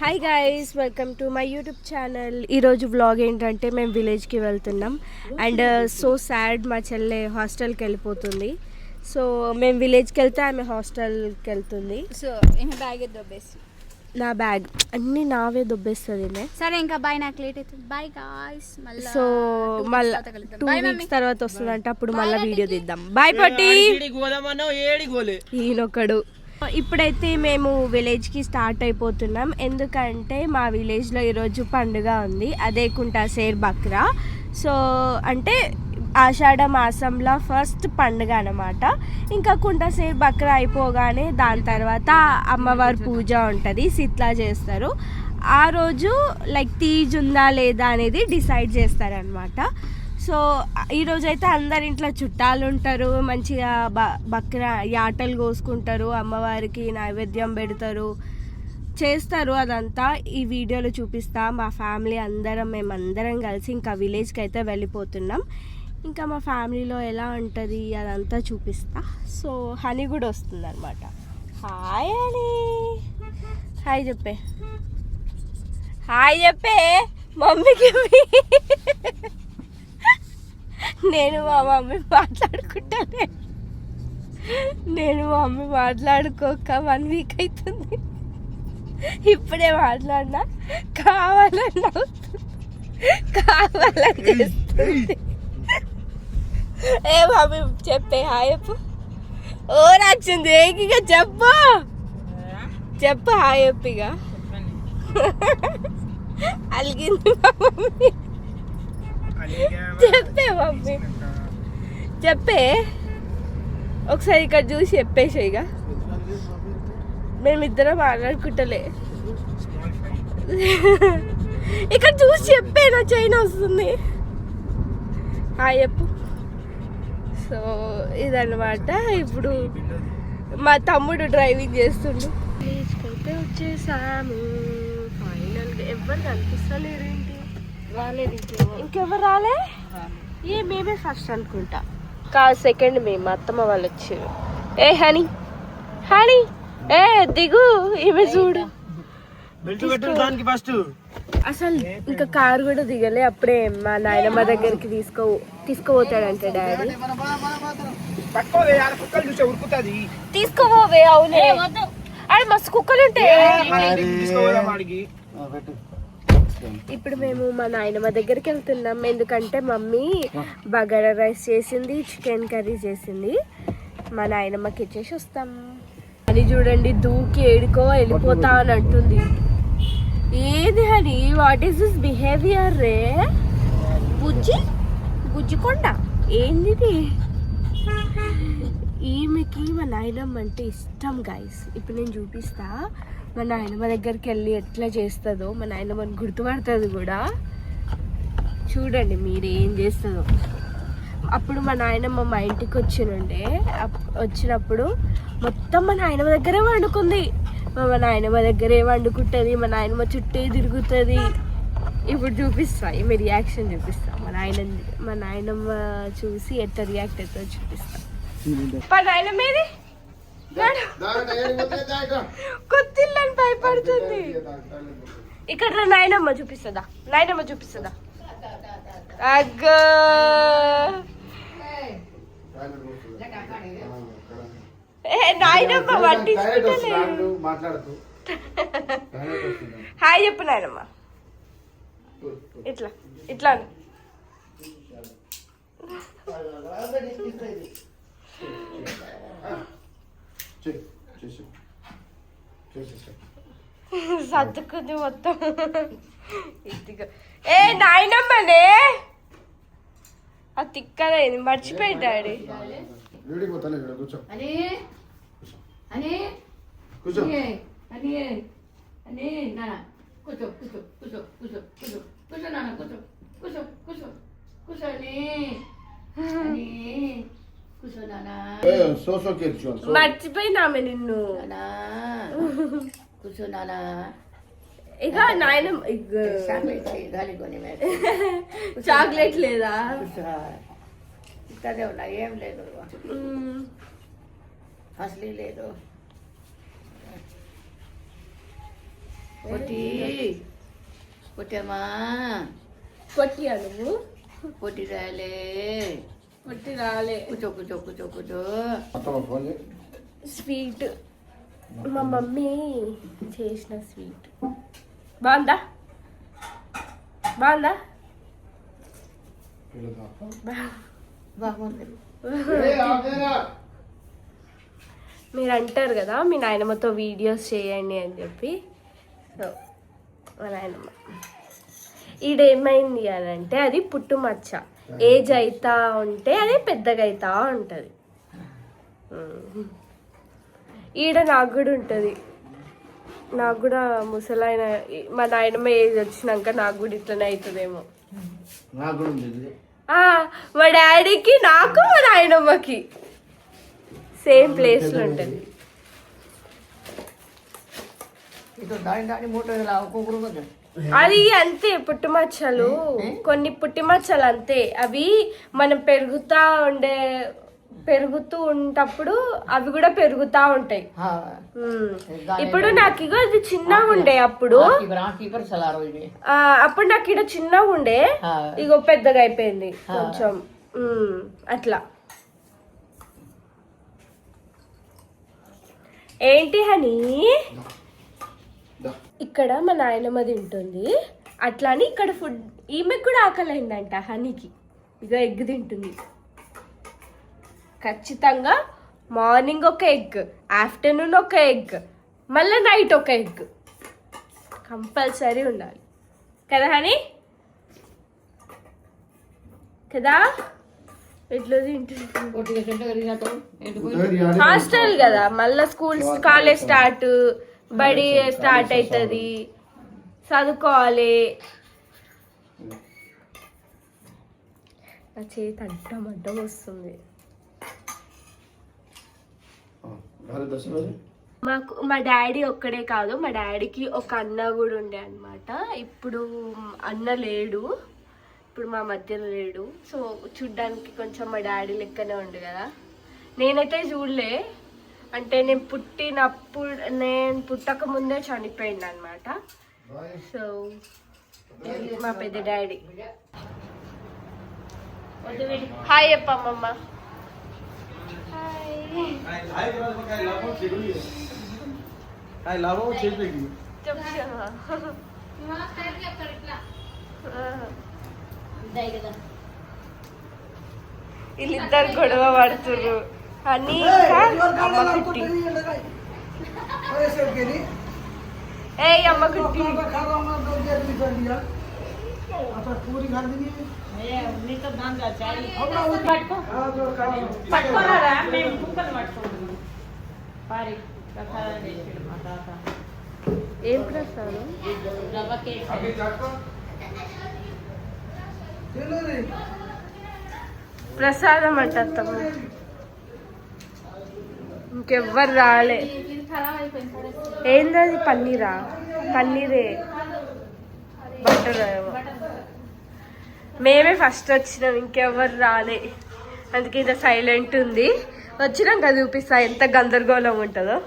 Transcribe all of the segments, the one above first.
Hi guys, welcome to my YouTube channel. ఈరోజు vlog ఏంటంటే మేము విలేజ్కి వెళ్తున్నాం. అండ్ సో సాడ్, మా చెల్లె హాస్టల్కి వెళ్ళిపోతుంది. సో మేము విలేజ్కి వెళ్తే ఆమె హాస్టల్కి వెళ్తుంది. సో ఇంకా బ్యాగ్ దొబ్బేసి నా బ్యాగ్ అన్నీ నావే దొబ్బేస్తుంది. సరే ఇంకా బాయ్, నాకు లేట్ అవుతుంది. Bye guys. సో మళ్ళీ 2 weeks తర్వాత వస్తుందంట, అప్పుడు మళ్ళీ వీడియో తీద్దాం. బాయ్ పట్టి. ఈయనొక్కడు. ఇప్పుడైతే మేము విలేజ్కి స్టార్ట్ అయిపోతున్నాం. ఎందుకంటే మా విలేజ్లో ఈరోజు పండుగ ఉంది, అదే కుంటా సేర్ బక్రా. సో అంటే ఆషాఢ మాసంలో ఫస్ట్ పండుగ అన్నమాట. ఇంకా కుంటా సేర్ బక్రా అయిపోగానే దాని తర్వాత అమ్మవారి పూజ ఉంటుంది, సిట్లా చేస్తారు. ఆ రోజు లైక్ తీజ్ ఉందా లేదా అనేది డిసైడ్ చేస్తారనమాట. సో ఈరోజు అయితే అందరి ఇంట్లో చుట్టాలు ఉంటారు, మంచిగా బక్రా యాటలు కోసుకుంటారు, అమ్మవారికి నైవేద్యం పెడతారు, చేస్తారు. అదంతా ఈ వీడియోలో చూపిస్తా. మా ఫ్యామిలీ మేమందరం కలిసి ఇంకా విలేజ్కి అయితే వెళ్ళిపోతున్నాం. ఇంకా మా ఫ్యామిలీలో ఎలా ఉంటుంది అదంతా చూపిస్తా. సో హనీ కూడా వస్తుంది అనమాట. హాయ్ హనీ, హాయ్ చెప్పే, హాయ్ చెప్పే మమ్మీకి. నేను మా మమ్మీ మాట్లాడుకోక 1 week అవుతుంది. ఇప్పుడే మాట్లాడినా, కావాలని చేస్తుంది. ఏ మమ్మీ చెప్పే హాయ్ చెప్పు. ఓ నచ్చింది ఏకిగా చెప్పు హాయ్ చెప్పిగా. అలిగింది మా మమ్మీ. చెప్పే మమ్మీ, చెప్పే ఒకసారి ఇక్కడ చూసి చెప్పేసేయిగా. మేమిద్దరం మాట్లాడుకుంటలే, ఇక్కడ చూసి చెప్పే, నా చైన్ వస్తుంది. హాయ్ చెప్పు. సో ఇదన్నమాట. ఇప్పుడు మా తమ్ముడు డ్రైవింగ్ చేస్తుండు. ప్లీజ్కైతే వచ్చేసాము ఫైనల్గా. ఎవరు కనిపిస్తలేరు, ఏంటి రాలేదు, ఇంకెవరు రాలే. మేమే ఫస్ట్ అనుకుంటా, కాదు సెకండ్ మేము. అత్తమ్మ వాళ్ళు వచ్చారు. ఏ హనీ హనీ, ఏ దిగు, ఈమె చూడు. అసలు ఇంకా కారు కూడా దిగలే, అప్పుడే మా నాయనమ్మ దగ్గరికి తీసుకుపోతాడంటే డాడీ. తీసుకోవే. అవునే, అది మస్తు కుక్కలు ఉంటాయి. ఇప్పుడు మేము మా నాయనమ్మ దగ్గరికి వెళ్తున్నాం. ఎందుకంటే మమ్మీ బగారా రైస్ చేసింది, చికెన్ కర్రీ చేసింది. మా నాయనమ్మకి ఇచ్చేసి వస్తాం. అని చూడండి, దూకి ఏడుకో వెళ్ళిపోతా అని అంటుంది. ఏది హని, వాట్ ఈస్ దిస్ బిహేవియర్ రే? బుజ్జికొండ ఏంది? ఈమెకి మా నాయనమ్మ అంటే ఇష్టం గైస్. ఇప్పుడు నేను చూపిస్తా. మా నాయనమ్మ దగ్గరికి వెళ్ళి ఎట్లా చేస్తుందో, మా నాయనమ్మని గుర్తుపడుతుంది కూడా. చూడండి మీరు ఏం చేస్తుందో. అప్పుడు మా నాయనమ్మ మా ఇంటికి వచ్చినప్పుడు మొత్తం మా నాయనమ్మ దగ్గరే వండుకుంది. మా నాయనమ్మ దగ్గరే వండుకుంటుంది, మా నాయనమ్మ చుట్టే తిరుగుతుంది. ఇప్పుడు చూపిస్తా, మీ రియాక్షన్ చూపిస్తా. మా నాయనమ్మ చూసి ఎట్లా రియాక్ట్ అవుతుందో చూపిస్తా. మా నాయనమ్మ ఏది కొత్తిల్లని భయపడుతుంది. ఇక్కడ నాయనమ్మ చూపిస్తుందా? అగ్గో నాయనమ్మ పట్టించుకుంటలేదు. హాయ్ చెప్పు నాయనమ్మ. ఇట్లా సర్దుకుంది మొత్తం. ఇదిగో ఏ నాయనమ్మనే, ఆ తిక్కదైంది, మర్చిపోయి డాడీ. మర్చిపోయినామె నిన్ను. ఇక నాయనమ్మ చాక్లెట్ లేదా? ఏం లేదు, అసలు లేదు. పొట్టి పొట్టమ్మా పొట్టియా నువ్వు? పొట్టి రాలే పొట్టి రాలే. కూర్చో కూర్చో కూర్చో కూర్చో. స్వీట్ మా మమ్మీ చేసిన స్వీట్ బాగుందా? బాగుందా? బాగుంది. మీరు అంటారు కదా మీ నాయనమ్మతో వీడియోస్ చేయండి అని చెప్పి. సో మా నాయనమ్మ ఈడేమైంది అని అంటే అది పుట్టుమచ్చ. ఏజ్ అవుతా ఉంటే అది పెద్దగా అవుతా ఉంటుంది. ఈడ నాకు కూడా ఉంటుంది. నాకు కూడా ముసలాయన మా నాయనమ్మ ఏజ్ వచ్చినాక నాకు కూడా ఇట్లనే అవుతుందేమో. మా డాడీకి నాకు మా నాయనమ్మకి సేమ్ ప్లేస్లో ఉంటుంది. అది అంతే పుట్టుమచ్చలు. కొన్ని పుట్టుమచ్చలు అంతే. అవి మనం పెరుగుతూ ఉంటప్పుడు అవి కూడా పెరుగుతా ఉంటాయి. ఇప్పుడు నాకు ఇగో అది చిన్నగా ఉండే అప్పుడు నాకు ఇక్కడ చిన్నగా ఉండే ఇగో పెద్దగా అయిపోయింది కొంచెం అట్లా. ఏంటి హనీ? ఇక్కడ మా నాయనమ్మ తింటుంది అట్లా అని ఇక్కడ ఫుడ్. ఈమెకు కూడా ఆకలైందంట హనీకి. ఇక ఎగ్ తింటుంది ఖచ్చితంగా. మార్నింగ్ ఒక ఎగ్, ఆఫ్టర్నూన్ ఒక ఎగ్, మళ్ళీ నైట్ ఒక ఎగ్ కంపల్సరీ ఉండాలి కదా హనీ? కదా? ఎట్లా తింటుంది? హాస్టల్ కదా, మళ్ళీ స్కూల్స్ కాలేజ్ స్టార్ట్, బడి స్టార్ట్ అవుతుంది, చదువుకోవాలి. నా చేతి అడ్డం అడ్డం వస్తుంది. మా డాడీ ఒక్కడే కాదు, మా డాడీకి ఒక అన్న కూడా ఉండే అనమాట. ఇప్పుడు అన్న లేడు, ఇప్పుడు మా మధ్యలో లేడు. సో చూడ్డానికి కొంచెం మా డాడీ లెక్కనే ఉండు కదా. నేనైతే చూడలే, అంటే నేను పుట్టక ముందే చనిపోయింది అనమాట. సో మా పెద్ద డాడీ. హాయ్ చెప్పమ్మమ్మ. వీళ్ళిద్దరు గొడవ పడుతుర్రు. అని ఏ అమ్మ కుట్టి పట్టుకోరా మేము కుక్కలు పట్టుకుంటున్నాం. ఏం ప్రసాదం? ప్రసాదం అంటారు. ఇంకెవ్వరు రాలే. ఏందది? పన్నీరా? పన్నీరే, బటర్. మేమే ఫస్ట్ వచ్చినాం, ఇంకెవ్వరు రాలే. అందుకే ఇంత సైలెంట్ ఉంది. వచ్చినాక చూపిస్తా ఎంత గందరగోళం ఉంటుందో.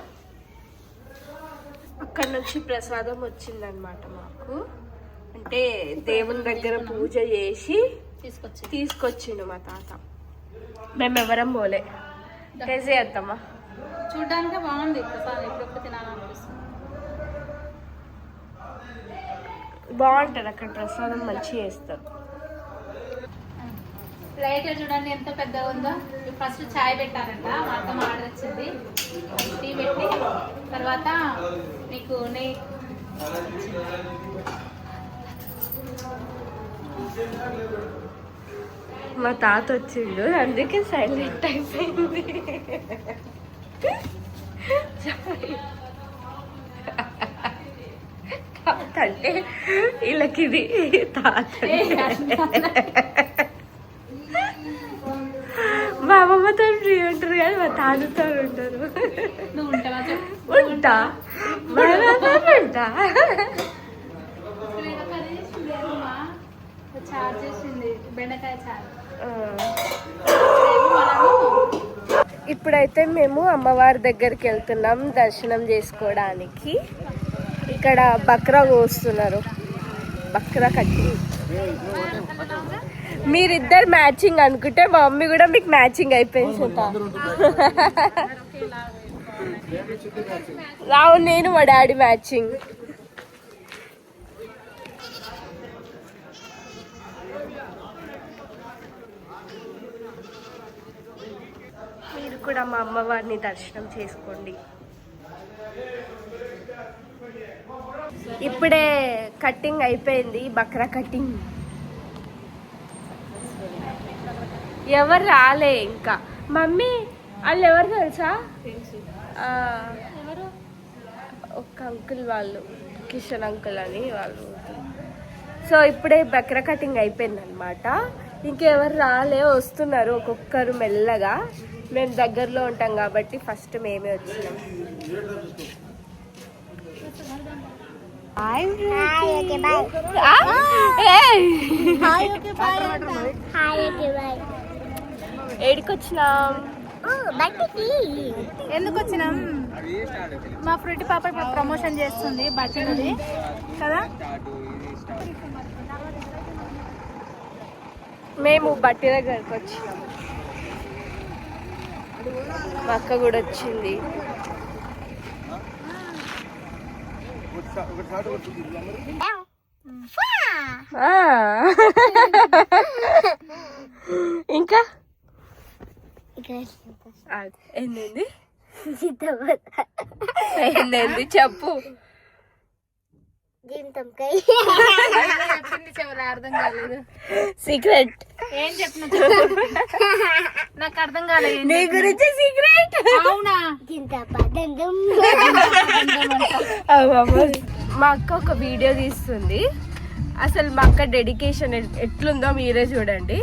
అక్కడ నుంచి ప్రసాదం వచ్చిందనమాట మాకు. అంటే దేవుని దగ్గర పూజ చేసి తీసుకొచ్చిండు మా తాత. మేము ఎవరం పోలే. టేస్ట్ చేద్దామా? చూడడానికి బాగుంది ప్రసాదం. ఎప్పుడు తినాలనిపిస్తుంది. బాగుంటుంది అక్కడ ప్రసాదం, మంచిగా చేస్తారు. ప్లేట్ చూడండి ఎంత పెద్దగా ఉందో. ఫస్ట్ చాయ్ పెట్టారంట, మా అత్తమ్మ ఆర్డర్ వచ్చింది. టీ పెట్టి తర్వాత మీకు నెయ్యి. మా తాత వచ్చిండు, అందుకే సైలెంట్ అయిపోయింది. తాత అంటే వీళ్ళకి ఇది తాత. మా అమ్మమ్మతో ఫ్రీ ఉంటారు కానీ మా తాతతో ఉంటారు. నువ్వు ఉంటావా? ఉంటా, ఉంటా. చారు చేసింది, బెండకాయ చారు. ఇప్పుడైతే మేము అమ్మవారి దగ్గరికి వెళ్తున్నాం దర్శనం చేసుకోవడానికి. ఇక ఇక్కడ బక్రా కోస్తున్నారు, బక్రా కట్టి. మీరిద్దరు మ్యాచింగ్ అనుకుంటే మా మమ్మీ కూడా మీకు మ్యాచింగ్ అయిపోయింది. రావు నేను మా డాడీ మ్యాచింగ్. మీరు కూడా మా అమ్మవారిని దర్శనం చేసుకోండి. ఇప్పుడే కట్టింగ్ అయిపోయింది, బక్రా కట్టింగ్. ఎవరు రాలే ఇంకా. మమ్మీ వాళ్ళు ఎవరు తెలుసా, ఒక అంకుల్ వాళ్ళు, కిషన్ అంకుల్ అని వాళ్ళు. సో ఇప్పుడే బక్రా కటింగ్ అయిపోయింది అనమాట. ఇంకెవరు రాలే, వస్తున్నారు ఒక్కొక్కరు మెల్లగా. మేము దగ్గరలో ఉంటాం కాబట్టి ఫస్ట్ మేమే వచ్చినాం. ఏడికొచ్చినాం, ఎందుకు వచ్చినాం? మా ఫ్రూట్ పాప ఇప్పుడు ప్రమోషన్ చేస్తుంది బట్టలది కదా. మేము బట్టి దగ్గరకు వచ్చినాము. మా అక్క కూడా వచ్చింది. ఇంకా ఏంది ఏంది చెప్పు. అర్థం కాలేదు, సీక్రెట్ ఏం చెప్పిన నాకు అర్థం కాలేదు. నీ గురించి సీక్రెట్. అవునా? మా అక్క ఒక వీడియో తీస్తుంది. అసలు మా అక్క డెడికేషన్ ఎట్లుందో మీరే చూడండి.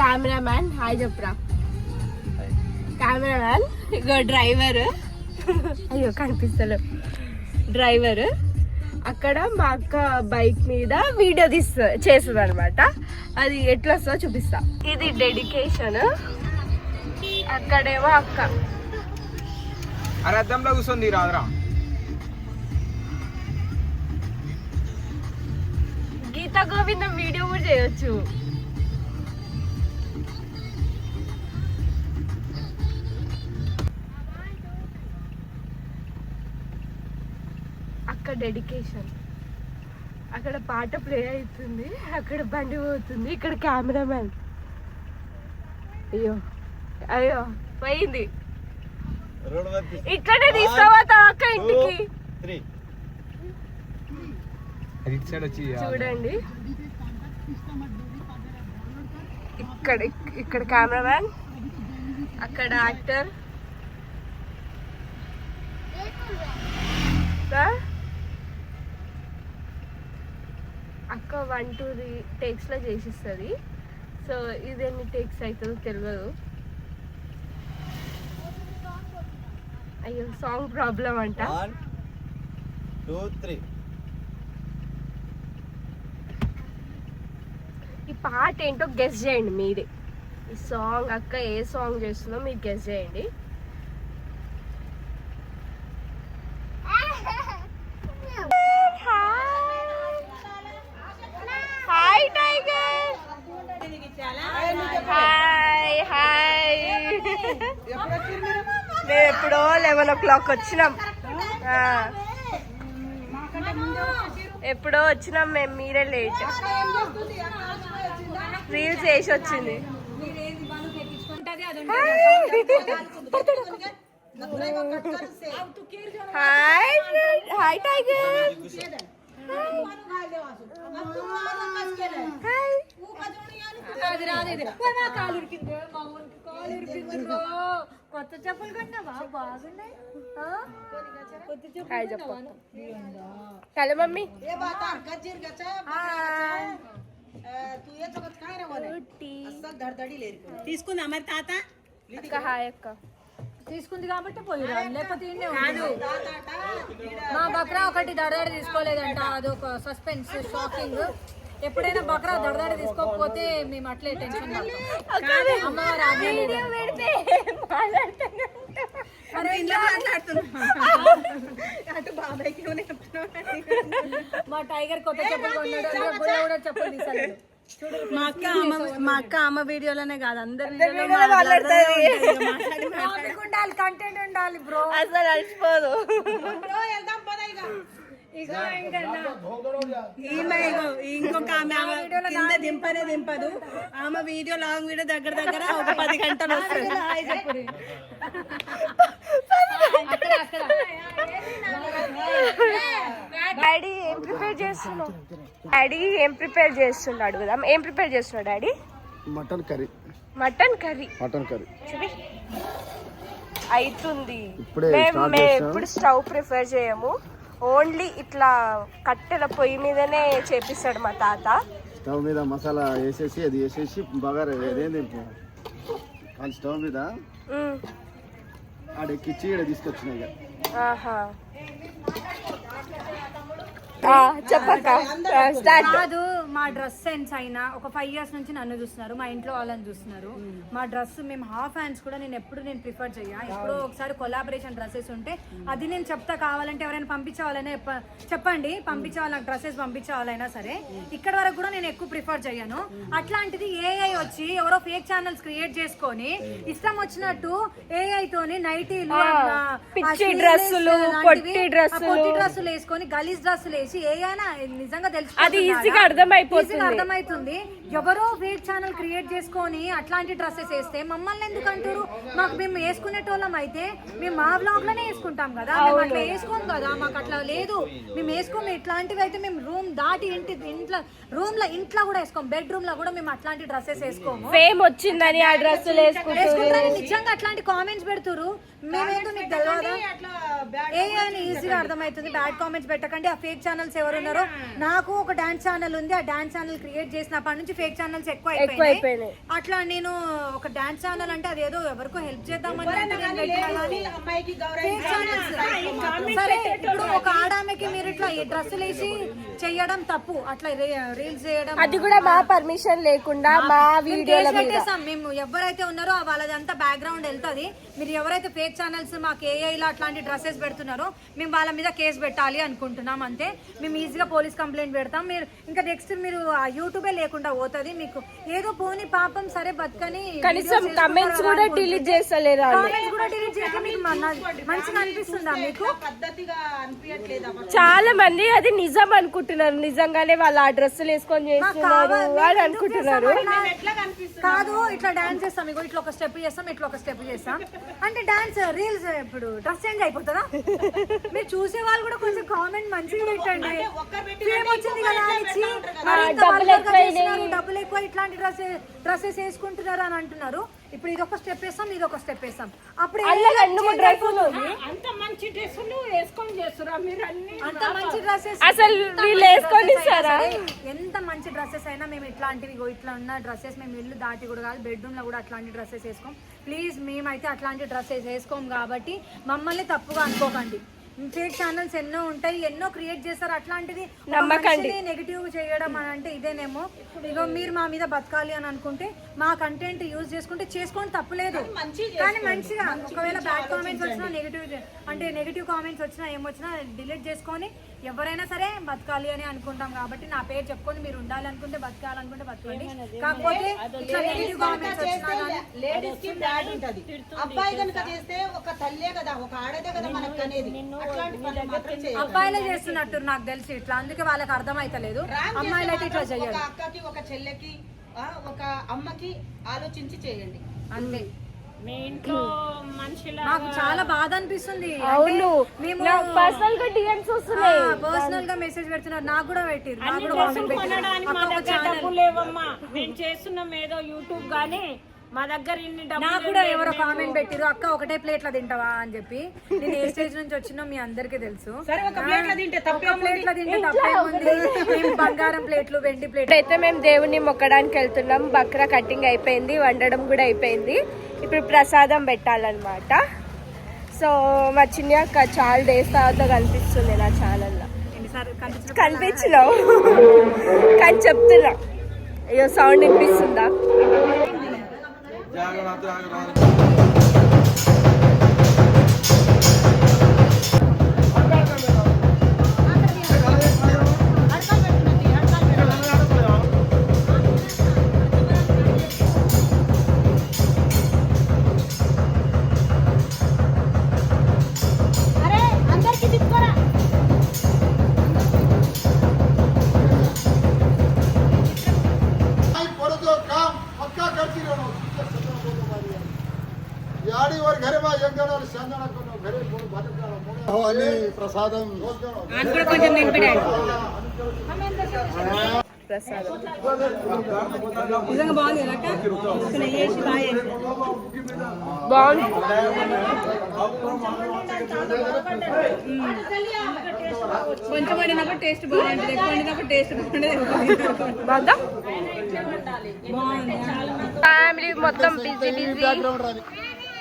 కెమెరామ్యాన్ హాయ్ చెప్పరా. కెమెరామ్యాన్ ఇగో డ్రైవర్, అయ్యో కనిపిస్తలే, డ్రైవర్. అక్కడ మా అక్క బైక్ మీద వీడియో చేస్తుంది అనమాట. అది ఎట్లా వస్తుందో చూపిస్తా. ఇది డెడికేషన్. అక్కడేమో అక్క అర్థంలో కూర్చొని రాదురా. గీతా గోవిందం వీడియో కూడా చేయొచ్చు. అక్కడ డెడికేషన్, అక్కడ పాట ప్లే అవుతుంది, అక్కడ బండి పోతుంది, ఇక్కడ కెమెరామ్యాన్. అయ్యో అయ్యో పోయింది. ఇక్కడే తీసుకోవా అక్క ఇంటికి. చూడండి ఇక్కడ ఇక్కడ కెమెరామ్యాన్, అక్కడ యాక్టర్. అక్క 1-2 టేక్స్లో చేసిస్తుంది. సో ఇది ఎన్ని టేక్స్ అవుతుందో తెలియదు. అయ్యో సాంగ్ ప్రాబ్లం అంట. 1 2 3. ఈ పాట ఏంటో గెస్ చేయండి మీరే. ఈ సాంగ్ అక్క ఏ సాంగ్ చేస్తుందో మీరు గెస్ చేయండి. Hi tiger. Hi hi. మేము ఎప్పుడో 11 o'clock వచ్చినాం. ఎప్పుడో వచ్చినాం మేము, మీరే లేట్. రీల్స్ వేసి వచ్చింది. Hi hi tiger. కొత్త చెప్పులు కొన్నావా? బాగున్నాయి. హాయ్ చెప్పు. Hello mummy. తీసుకుందా మరి తాత? అక్క హాయ్ అక్క. తీసుకుంది కాబట్టి పోయిరా, లేకపోతే మా బక్రా ఒకటి దడదడ తీసుకోలేదంట. అదొక సస్పెన్స్, షాకింగ్. ఎప్పుడైనా బక్రా దడదడ తీసుకోకపోతే మేము అట్లే టెన్షన్. అమ్మవారు అటు బాబాయ్కి ఏమైనా చెప్తున్నావు? మా టైగర్ కొత్త చెప్పులు కొన్నాడు, గుళ్ళ కూడా చెప్పులు తీసాడు. మా అక్క అమ్మ వీడియోలోనే కాదు అందరి ఉండాలి, కంటెంట్ ఉండాలి బ్రో. అసలు అలసిపోదు. ఈమె ఇంకొక ఆమె కింద దింపదు. ఆమె వీడియో లాంగ్ వీడియో దగ్గర ఒక 10 గంటలు వస్తుంది. డాడీ ఏం ప్రిపేర్ చేస్తున్నావు? డాడీ ఏం ప్రిపేర్ చేస్తున్నాడు కదా? ఏం ప్రిపేర్ చేస్తున్నాడు daddy? Mutton curry. Mutton curry చూపి అవుతుంది. మేము ఎప్పుడు స్టవ్ ప్రిఫర్ చేయము, ఓన్లీ ఇట్లా కట్టెల పొయ్యి మీదనే చేపిస్తాడు మా తాత. స్టవ్ మీద మసాలా వేసేసి అది వేసేసి బాగా అదేంటి స్టవ్ మీద ఆడెక్కిచ్చి ఇక్కడ తీసుకొచ్చినాయి. కాదు, మా డ్రెస్ సెన్స్ అయినా ఒక 5 years నుంచి నన్ను చూస్తున్నారు, మా ఇంట్లో వాళ్ళని చూస్తున్నారు. మా డ్రెస్ మేము హాఫ్ హ్యాండ్స్ కూడా నేను ప్రిఫర్ చెయ్యా. ఎప్పుడో ఒకసారి కొలాబరేషన్ డ్రెస్సెస్ ఉంటే అది నేను చెప్తా, కావాలంటే ఎవరైనా పంపించేవాళ్ళైనా చెప్పండి, పంపించేవాళ్ళు నాకు డ్రెస్సెస్ పంపించేవాళ్ళైనా సరే. ఇక్కడ వరకు కూడా నేను ఎక్కువ ప్రిఫర్ చెయ్యను. అట్లాంటిది ఏఐ వచ్చి ఎవరో ఫేక్ ఛానల్స్ క్రియేట్ చేసుకొని ఇష్టం వచ్చినట్టు ఏఐ తోని నైటీలు, పొట్టి డ్రెస్సులు వేసుకొని గలీజ్ డ్రెస్సులు వేసి ఏఐనా నిజంగా తెలుసు, అది ఈజీగా అర్థమైతుంది. ఎవరో ఫేక్ ఛానల్ క్రియేట్ చేసుకొని అట్లాంటి డ్రెస్సెస్ వేస్తే మమ్మల్ని ఎందుకు అంటారు? మాకు మేము వేసుకునేటోళ్ళం అయితే మేము మా బ్లాగ్ లోనే వేసుకుంటాం కదా, మేము అట్లా వేసుకోం కదా, మాకు అట్లా లేదు. మేము వేసుకోము ఇట్లాంటివి అయితే, మేము రూమ్ దాటి ఇంట్లో కూడా వేసుకోం, బెడ్రూమ్ లో కూడా మేము అట్లాంటి డ్రెస్సెస్ వేసుకోము. ఫేమ్ వచ్చిందని ఆ డ్రెస్సులు వేసుకుంటారు, నిజంగా అట్లాంటి కామెంట్స్ పెడుతురు. మేమేంటో మీకు తెలియదా? ఏ అని ఈజీగా అర్థమవుతుంది. బ్యాడ్ కామెంట్స్ పెట్టకండి. ఆ ఫేక్ ఛానల్స్ ఎవరున్నారో, నాకు ఒక డాన్స్ ఛానల్ ఉంది, ఆ డాన్స్ ఛానల్ క్రియేట్ చేసినప్పటి నుంచి ఫేక్ ఛానల్స్ ఎక్కువ అయిపోయినాయి. అట్లా నేను ఒక డాన్స్ ఛానల్ అంటే అదేదో ఎవరికో హెల్ప్ చేద్దామని సరే. ఇప్పుడు ఒక ఆడామెకి మీరు ఇట్లా డ్రెస్సులు వేసి చెయ్యడం తప్పు, అట్లా రీల్స్ చేయడం, అది కూడా మా పర్మిషన్ లేకుండా మా వీడియోలో పెట్టేసాం. మేము ఎవరైతే ఉన్నారో వాళ్ళదంతా బ్యాక్గ్రౌండ్ వెళ్తుంది. మీరు ఎవరైతే ఫేక్ ఛానల్స్ మాకు ఏఐలో అట్లాంటి డ్రెస్సెస్ పెడుతున్నారో మేము వాళ్ళ మీద కేసు పెట్టాలి అనుకుంటున్నాం అంతే. మేము ఈజీగా పోలీస్ కంప్లైంట్ పెడతాం. మీరు ఇంకా నెక్స్ట్ మీరు ఆ యూట్యూబే లేకుండా పోతుంది మీకు. ఏదో పోనీ పాపం సరే బతుకని కనీసం కామెంట్స్ కూడా డిలీట్ చేస్తలేరు. కామెంట్స్ కూడా డిలీట్ చేయక మీకు మంచిగా అనిపిస్తుందా? మీకు చాలా మంది అది నిజం అనుకుంటున్నారు, నిజంగానే వాళ్ళు ఆ డ్రెస్సులు వేసుకొని చేస్తున్నారు అని అనుకుంటున్నారు. కాదు, ఇట్లా డాన్స్ చేస్తాం, ఇగో ఇట్లా ఒక స్టెప్ చేస్తాం, ఇట్లా ఒక స్టెప్ చేస్తాం అంటే డాన్స్ రీల్స్ ఇప్పుడు డ్రెస్ చేంజ్ అయిపోతుందా? మీరు చూసే వాళ్ళు కూడా కొంచెం కామెంట్ మంచిగా పెట్టండి. ఫేమ్ వచ్చింది కదా డబ్బులు ఎక్కువ ఇట్లాంటి డ్రెస్సెస్ వేసుకుంటున్నారు అని అంటున్నారు. ఇప్పుడు ఇదొక స్టెప్ వేస్తాం, ఇదొక స్టెప్ వేస్తాం, అప్పుడు అంత మంచి డ్రెస్సులు వేసుకొని చేస్తురా మీరు? అంత మంచి డ్రెస్సెస్ అసలు వీళ్ళు వేసుకొని ఎంత మంచి డ్రెస్సెస్ అయినా మేము ఇట్లాంటివి ఇట్లా ఉన్న డ్రెస్సెస్ మేము ఇల్లు దాటి కూడా కాదు, బెడ్రూమ్ లో కూడా అట్లాంటి డ్రెస్సెస్ వేసుకోం. ప్లీజ్, మేమైతే అట్లాంటి డ్రెస్సెస్ వేసుకోం కాబట్టి మమ్మల్ని తప్పుగా అనుకోకండి. ఫేక్ ఛానల్స్ ఎన్నో ఉంటాయి, ఎన్నో క్రియేట్ చేస్తారు. అట్లాంటిది నెగిటివ్ చేయడం అని అంటే ఇదేనేమో. ఇగో మీరు మా మీద బతకాలి అని అనుకుంటే మా కంటెంట్ యూజ్ చేసుకుంటే చేసుకోండి, తప్పులేదు. కానీ మంచిగా ఒకవేళ బ్యాడ్ కామెంట్స్ వచ్చినా నెగిటివ్ కామెంట్స్ వచ్చినా ఏమొచ్చినా డిలీట్ చేసుకొని ఎవరైనా సరే బతకాలి అని అనుకుంటాం కాబట్టి నా పేరు చెప్పుకొని మీరు ఉండాలి అనుకుంటే బతకాలనుకుంటే బతకండి. కాకపోతే ఇట్లా నెగిటివ్ కామెంట్స్ వచ్చినా కానీ లేడీస్ కి బ్యాడ్ ఉంటది. అబ్బాయి కనుక చేస్తే ఒక తల్లే కదా, ఒక ఆడదే కదా మనకు అనేది. అబ్బాయిలే చేస్తున్నట్టు నాకు తెలిసి ఇట్లా, అందుకే వాళ్ళకి అర్థం అయితలేదు. అమ్మాయిలు అయితే ఇట్లా చేయాలి. ఒక అక్కకి, ఒక చెల్లెకి, ఒక అమ్మకి ఆలోచించి చేయండి అంతే. మీ ఇంట్లో మనుషుల నాకు చాలా బాధ అనిపిస్తుంది. అవును, మేము పర్సనల్ గా డిఎమ్స్ వస్తున్నాయి, పర్సనల్ గా మెసేజ్ పెడుతున్నారు. నాకు కూడా పెట్టిరు, నాకు కూడా డబ్బులు లేవమ్మా, మేము చేస్తున్నాం ఏదో యూట్యూబ్ గానీ మా దగ్గర ఇన్ని నాకు కూడా ఎవరో కామెంట్ పెట్టిరు, అక్క ఒకటే ప్లేట్ల తింటావా అని చెప్పి. నేను ఏ స్టేజ్ నుంచి వచ్చినా మీ అందరికీ తెలుసు. ఒక ప్లేట్ల తింటే తప్పేముంది? మేము బంగారం ప్లేట్లు, వెండి ప్లేట్లు. అయితే మేము దేవుణ్ణి మొక్కడానికి వెళ్తున్నాం. బక్రా కటింగ్ అయిపోయింది, వండడం కూడా అయిపోయింది. ఇప్పుడు ప్రసాదం పెట్టాలన్నమాట. సో మా చిన్న అక్క చాలా డేస్ తర్వాత కనిపిస్తుంది నా ఛానల్లో. కనిపించినావు కానీ చెప్తున్నా, అయ్యో సౌండ్ వినిపిస్తుందా? జాగ్రత్త ప్రసాదం కొంచెం నింపిడాడు ప్రసాదం నిజంగా బాగుంది కదా అక్క? నెయ్యి వేసి బాగా చేశారు. బాగుంది. కొంచెం వండినప్పుడు టేస్ట్ బాగుంటుంది, ఎక్కువ వండినప్పుడు టేస్ట్ బాగుంటుంది. బాగా బాగుంది. ఫ్యామిలీ మొత్తం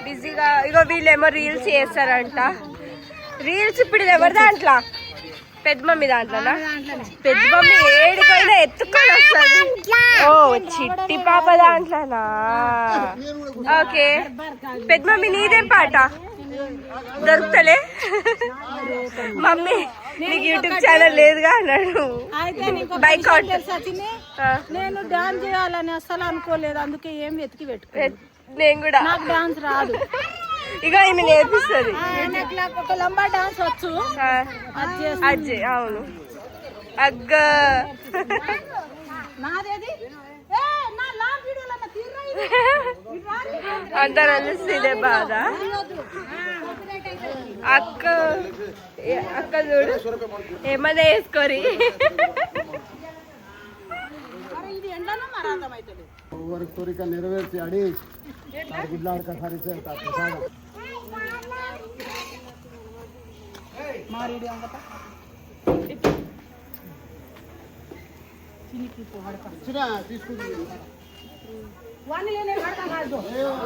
బిజీగా. ఇగో వీళ్ళేమో రీల్స్ చేస్తారంట. రీల్స్ ఇప్పుడు ఎవరి దాంట్లో? పెద్ద మమ్మీ దాంట్లోనా? పెద్ద మమ్మీ ఏడికైనా ఎత్తుకొని వస్తుంది. ఓ చిట్టి పాప దాంట్లోనా? ఓకే. పెద్ద మమ్మీ నీదేం పాట దొరుకుతలే? మమ్మీ నీకు యూట్యూబ్ ఛానల్ లేదుగా అన్నాడు. బైకాట్. నేను డాన్స్ చేయాలని అస్సలు అనుకోలేదు, అందుకే ఏం వెతికి పెట్టుకో. నేను కూడా నాకు డాన్స్ రాదు. ఇక ఈమె నేర్పిస్తుంది. ఒక లంబా డాన్స్ వచ్చు, అజ్జే. అవును అగ్గ. నాదేది అందరూ అనిపిస్తే బాధ. అక్క చూడు ఏమన్నా వేసుకోరి. ఎవరి కోరిక నెరవేర్చి అడి గుడ్లాడక హరిచే ప్రసాదం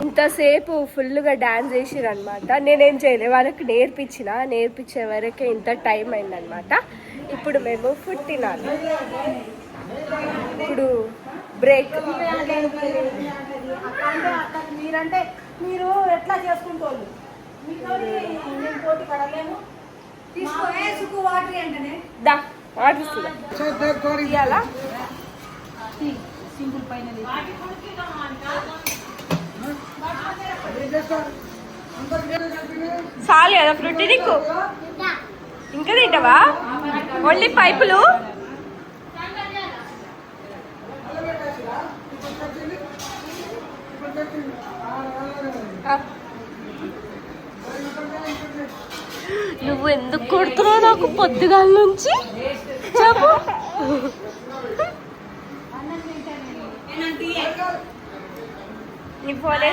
ఇంతసేపు ఫుల్గా డాన్స్ చేసిరు అనమాట. నేనేం చేయలే, వాళ్ళకి నేర్పించే వరకే ఇంత టైం అయిందనమాట. ఇప్పుడు మేము ఫుడ్ తినాలి. ఇప్పుడు బ్రేక్. మీరంటే మీరు ఎట్లా చేసుకుంటారు, మేము పోటీ పడలేము. దా వాటర్ ఇవ్వాలా? సింపుల్ పైన చాలు కదా ఫ్రూటీ నీకు? ఇంకా తింటావా? ఓన్లీ పైపులు. నువ్వు ఎందుకు కొడుతున్నావు నాకు పొద్దుగాల నుంచి చెప్పు. నీ phone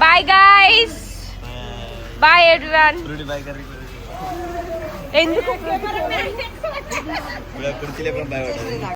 bye guys. Bye everyone. ఎందుకు